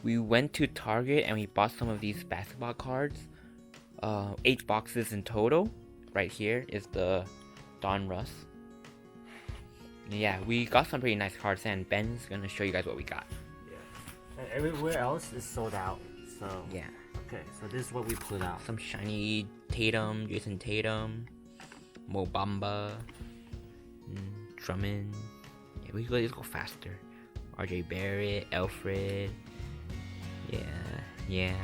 We went to Target and we bought some of these basketball cards. 8 boxes in total. Right here is the Donruss. Yeah, we got some pretty nice cards, and Ben's gonna show you guys what we got. Yeah. And everywhere else is sold out. So yeah. Okay, so this is what we put out. Some shiny Tatum, Jason Tatum, Mo Bamba, Drummond. Yeah, let's go faster. RJ Barrett, Alfred. Yeah.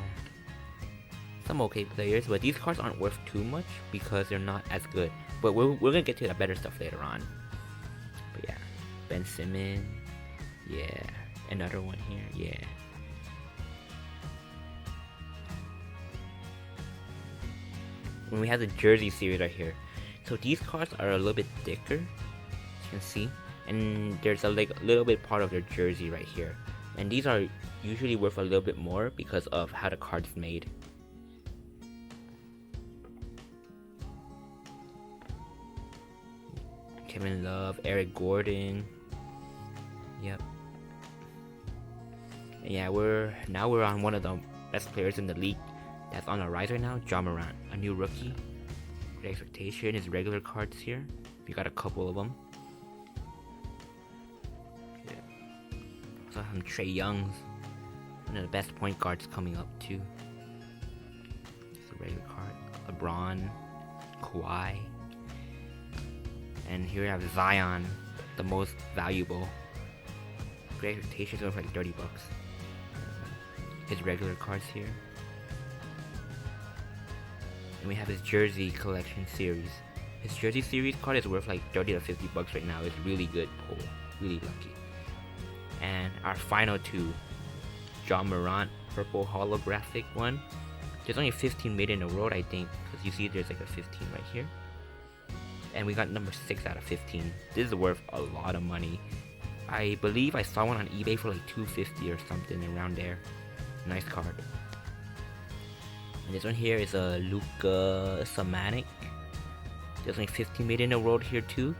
Some okay players, but these cards aren't worth too much because they're not as good. But we're gonna get to the better stuff later on. But yeah, Ben Simmons. Yeah, another one here. Yeah. When we have the jersey series right here, so these cards are a little bit thicker, as you can see, and there's a little bit part of their jersey right here, and these are usually worth a little bit more because of how the card's made. Kevin Love, Eric Gordon. Yep. And yeah, we're on one of the best players in the league that's on the rise right now, Ja Morant, a new rookie. Great expectation. His regular cards here. We got a couple of them. Yeah. Also some Trey Young's, one of the best point guards coming up too. It's a regular card. LeBron, Kawhi. And here we have Zion, the most valuable. Great expectations going for like $30. His regular cards here. And we have his jersey collection series. His jersey series card is worth like $30 to $50 right now. It's really good pull. Really lucky. And our final two, Ja Morant, purple holographic one. There's only 15 made in the world, I think, because you see there's like a 15 right here. And we got number 6 out of 15. This is worth a lot of money. I believe I saw one on eBay for like $250 or something around there. Nice card. And this one here is a Luka Samanic. There's only 15 made in the world here too.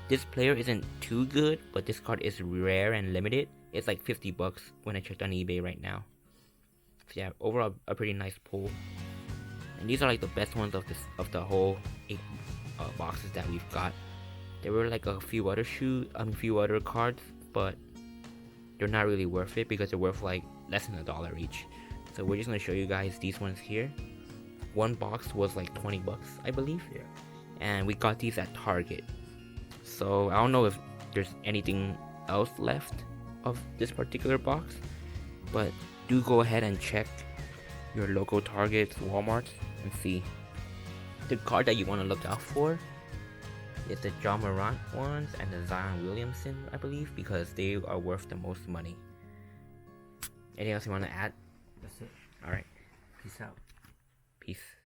This player isn't too good, but this card is rare and limited. It's like $50 when I checked on eBay right now. So yeah, overall a pretty nice pull. And these are like the best ones of the whole 8 boxes that we've got. There were like a few other cards, but they're not really worth it because they're worth like less than $1 each. So we're just gonna show you guys these ones here. One box was like $20, I believe. Yeah. And we got these at Target. So I don't know if there's anything else left of this particular box, but do go ahead and check your local Targets, Walmarts, and see. The card that you want to look out for is the Ja Morant ones and the Zion Williamson, I believe, because they are worth the most money. Anything else you want to add? That's it. Alright. Peace out. Peace.